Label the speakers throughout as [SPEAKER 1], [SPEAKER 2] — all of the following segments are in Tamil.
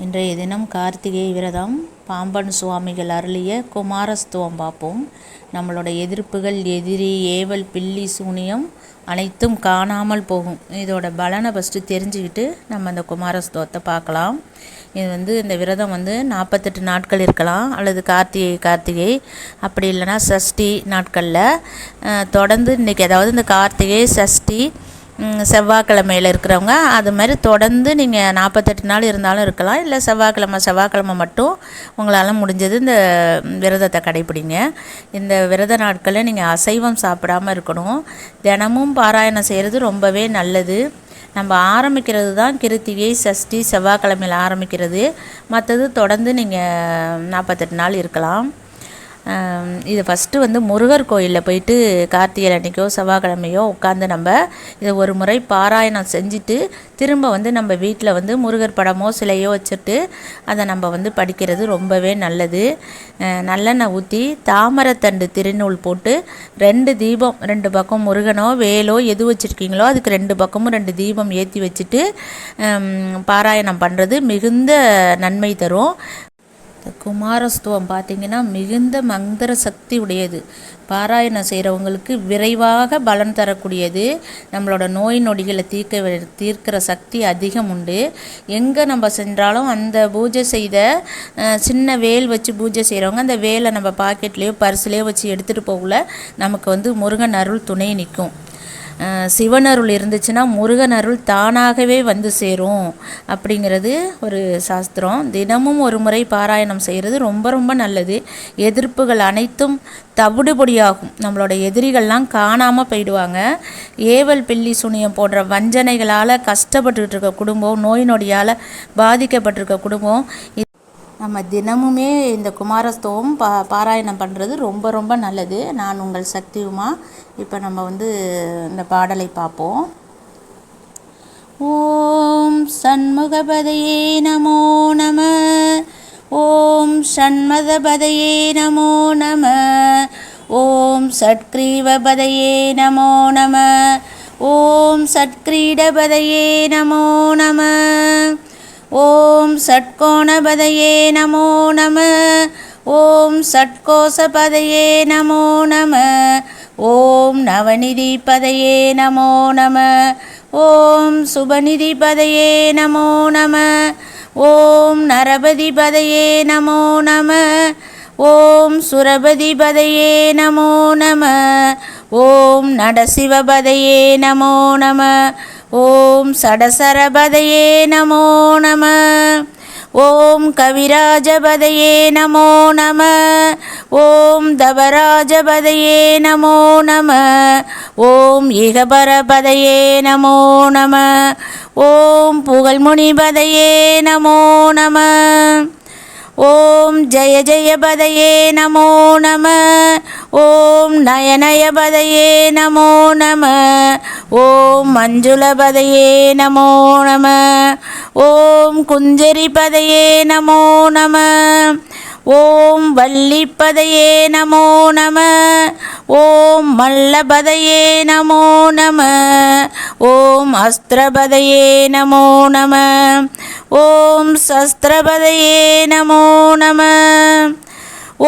[SPEAKER 1] இன்றைய தினம் கார்த்திகை விரதம் பாம்பன் சுவாமிகள் அருளிய குமாரஸ்துவம் பார்ப்போம். நம்மளோட எதிர்ப்புகள், எதிரி, ஏவல், பில்லி, சூனியம் அனைத்தும் காணாமல் போகும். இதோட பலனை ஃபஸ்ட்டு தெரிஞ்சுக்கிட்டு நம்ம அந்த குமாரஸ்துவத்தை பார்க்கலாம். இது இந்த விரதம் 48 நாட்கள் இருக்கலாம், அல்லது கார்த்திகை அப்படி இல்லைன்னா சஷ்டி நாட்களில் தொடர்ந்து இன்றைக்கி, அதாவது இந்த கார்த்திகை, சஷ்டி, செவ்வாய்க்கிழமையில் இருக்கிறவங்க அது மாதிரி தொடர்ந்து நீங்கள் 48 நாள் இருந்தாலும் இருக்கலாம். இல்லை செவ்வாய்க்கிழமை மட்டும் உங்களால் முடிஞ்சது இந்த விரதத்தை கடைப்பிடிங்க. இந்த விரத நாட்களில் நீங்கள் அசைவம் சாப்பிடாமல் இருக்கணும். தினமும் பாராயணம் செய்கிறது ரொம்பவே நல்லது. நம்ம ஆரம்பிக்கிறது தான் கிருத்திகை, சஷ்டி, செவ்வாய்க்கிழமையில் ஆரம்பிக்கிறது. மற்றது தொடர்ந்து நீங்கள் 48 நாள் இருக்கலாம். இது ஃபஸ்ட்டு முருகர் கோயிலில் போயிட்டு கார்த்திகை அன்றைக்கோ செவ்வாய்க்கிழமையோ உட்காந்து நம்ம இதை ஒரு முறை பாராயணம் செஞ்சுட்டு திரும்ப நம்ம வீட்டில் முருகர் படமோ சிலையோ வச்சுட்டு அதை நம்ம படிக்கிறது ரொம்பவே நல்லது. நல்லெண்ணெய் ஊற்றி தாமரைத்தண்டு திருநூல் போட்டு 2 தீபம், 2 பக்கம் முருகனோ வேலோ எது வச்சுருக்கீங்களோ அதுக்கு 2 பக்கமும் 2 தீபம் ஏற்றி வச்சுட்டு பாராயணம் பண்ணுறது மிகுந்த நன்மை தரும். குமாரஸ்துவம் பார்த்திங்கன்னா மிகுந்த மந்திர சக்தி உடையது. பாராயணம் செய்கிறவங்களுக்கு விரைவாக பலன் தரக்கூடியது. நம்மளோட நோய் நொடிகளை தீர்க்கிற சக்தி அதிகம் உண்டு. எங்கே நம்ம சென்றாலும் அந்த பூஜை செய்த சின்ன வேல் வச்சு பூஜை செய்கிறவங்க அந்த வேலை நம்ம பாக்கெட்லேயோ பர்ஸ்லேயோ வச்சு எடுத்துகிட்டு போகல நமக்கு முருகன் அருள் துணை நிற்கும். சிவன் அருள் இருந்துச்சுன்னா முருகன் அருள் தானாகவே சேரும் அப்படிங்கிறது ஒரு சாஸ்திரம். தினமும் ஒரு முறை பாராயணம் செய்கிறது ரொம்ப ரொம்ப நல்லது. எதிர்ப்புகள் அனைத்தும் தவிடுபொடியாகும். நம்மளோட எதிரிகள்லாம் காணாமல் போயிடுவாங்க. ஏவல், பில்லி, சூனியம் போன்ற வஞ்சனைகளால் கஷ்டப்பட்டுக்கிட்டு இருக்க குடும்பம், நோய் நொடியால் பாதிக்கப்பட்டிருக்க குடும்பம், நம்ம தினமுமே இந்த குமாரஸ்துவம் பாராயணம் பண்ணுறது ரொம்ப ரொம்ப நல்லது. நான் உங்கள் சக்தி உமா. இப்போ நம்ம இந்த பாடலை பார்ப்போம். ஓம் சண்முகபதையே நமோ நம, ஓம் சண்மதபதையே நமோ நம, ஓம் சட்கிரீவபதையே நமோ நம, ஓம் சட்கிரீடபதையே நமோ நம, ஓம் ஷட்கோணபதையே நமோ நம, ஓம் ஷட்கோசபதையே நமோ நம, ஓம் நவநிதிபதையே நமோ நம, ஓம் சுபநிதிபதையே நமோ நம, ஓம் நரபதிபதையே நமோ நம, ஓம் சுரபதிபதையே நமோ நம, ஓம் நடசிவபதையே நமோ நம, ஓம் சடசரபதையே நமோ நம, ஓம் கவிராஜபதையே நமோ நம, ஓம் தவராஜபதையே நமோ நம, ஓம் ஈகபரபதையே நமோ நம, ஓம் புகழ்முனிபதையே நமோ நம, ஓம் ஜய ஜயபதையே நமோ நம, ஓம் நயனயபதையே நமோ நம, ஓம் மஞ்சுளபதையே நமோ நம, ஓம் குஞ்சரிபதையே நமோ நம, ஓம் வள்ளிப்பதையே நமோ நம, ஓம் மல்லபதையே நமோ நம, ஓம் அஸ்திரபதையே நமோ நம, ஓம் சஸ்திரபதையே நமோ நம,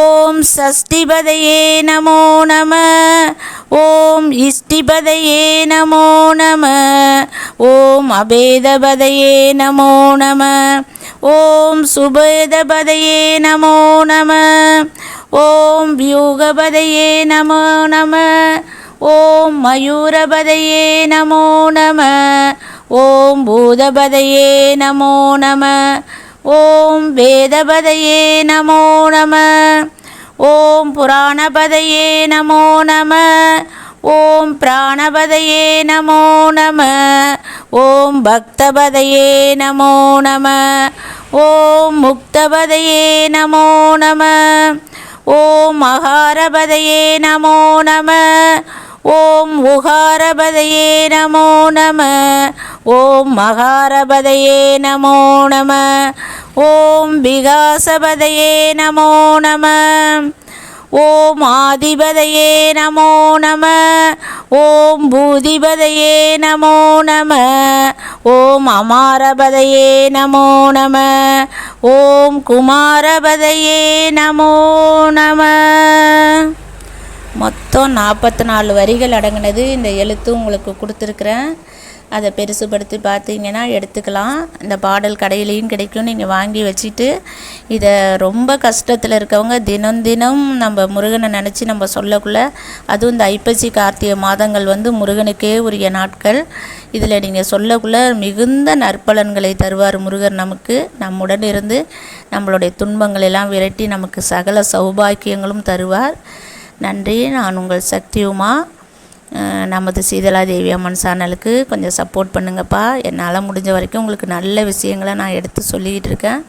[SPEAKER 1] ஓம் சஷ்டிபதையே நமோ நம, ஓம் இஷ்டிபதையே நமோ நம, ஓம் அபேதபதையே நமோ நம, ஓம் சுபேதபதையே நமோ நம, ஓம் வியூகபதையே நமோ நம, ஓம் மயூரபதையே நமோ நம, ஓம் பூதபதையே நமோ நம, ஓம் வேதபதையே நமோ நம, ஓம் புராணபதையே நமோ நம, ஓம் பிராணபதையே நமோ நம, ஓம் பக்தபதையே நமோ நம, ஓம் முக்தபதையே நமோ நம, ஓம் மகாரபதையே நமோ நம, ஓம் உகாரபதையே நமோ நம, ஓம் மகாரபதையே நமோ நம, ஓம் விகாசபதையே நமோ நம, ஓம் ஆதிபதையே நமோ நம. ஓம் பூதிபதையே நமோ நம. ஓம் அமாரபதையே நமோ நம. ஓம் குமாரபதையே நமோ நம. மொத்தம் 44 வரிகள் அடங்கினது இந்த எழுத்து உங்களுக்கு கொடுத்துருக்குறேன். அதை பெருசுபடுத்தி பார்த்தீங்கன்னா எடுத்துக்கலாம். இந்த பாடல் கடையிலையும் கிடைக்கும். நீங்கள் வாங்கி வச்சுட்டு இதை ரொம்ப கஷ்டத்தில் இருக்கவங்க தினம் தினம் நம்ம முருகனை நினச்சி நம்ம சொல்லக்குள்ள, அதுவும் இந்த ஐப்பசி கார்த்திகை மாதங்கள் முருகனுக்கே உரிய நாட்கள். இதில் நீங்கள் சொல்லக்குள்ள மிகுந்த நற்பலன்களை தருவார் முருகர். நமக்கு நம்முடன் இருந்து நம்மளுடைய துன்பங்கள் எல்லாம் விரட்டி நமக்கு சகல சௌபாக்கியங்களும் தருவார். நன்றி. நான் உங்கள் சக்தி உமா. நமது சீதலாதேவி அம்மன் சேனலுக்கு கொஞ்சம் சப்போர்ட் பண்ணுங்கப்பா. என்னால் முடிஞ்ச வரைக்கும் உங்களுக்கு நல்ல விஷயங்களை நான் எடுத்து சொல்லிக்கிட்டு இருக்கேன்.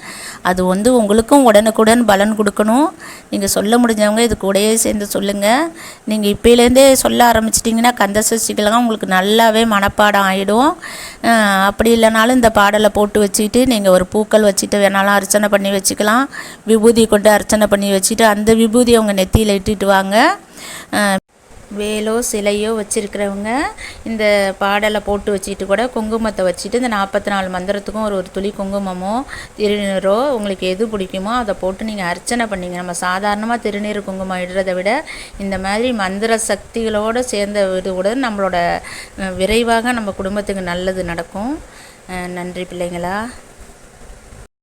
[SPEAKER 1] அது உங்களுக்கும் உடனுக்குடன் பலன் கொடுக்கணும். நீங்கள் சொல்ல முடிஞ்சவங்க இது கூடயே சேர்ந்து சொல்லுங்கள். நீங்கள் இப்போலேருந்தே சொல்ல ஆரம்பிச்சிட்டிங்கன்னா கந்தசஷ்டிக்கெல்லாம் உங்களுக்கு நல்லாவே மனப்பாடம் ஆகிடும். அப்படி இல்லைனாலும் இந்த பாடலை போட்டு வச்சுக்கிட்டு நீங்கள் ஒரு பூக்கள் வச்சுட்டு வேணாலும் அர்ச்சனை பண்ணி வச்சுக்கலாம். விபூதி கொண்டு அர்ச்சனை பண்ணி வச்சுட்டு அந்த விபூதியை உங்கள் நெத்தியில் இட்டுட்டு வாங்க. வேலோ சிலையோ வச்சுருக்கிறவங்க இந்த பாடலை போட்டு வச்சுட்டு கூட குங்குமத்தை வச்சுட்டு இந்த 44 மந்திரத்துக்கும் ஒரு துளி குங்குமமோ திருநீரோ உங்களுக்கு எது பிடிக்குமோ அதை போட்டு நீங்கள் அர்ச்சனை பண்ணிங்க. நம்ம சாதாரணமாக திருநீர் குங்குமம் இடுறதை விட இந்த மாதிரி மந்திர சக்திகளோடு சேர்ந்த கூட நம்மளோட விரைவாக நம்ம குடும்பத்துக்கு நல்லது நடக்கும். நன்றி பிள்ளைங்களா.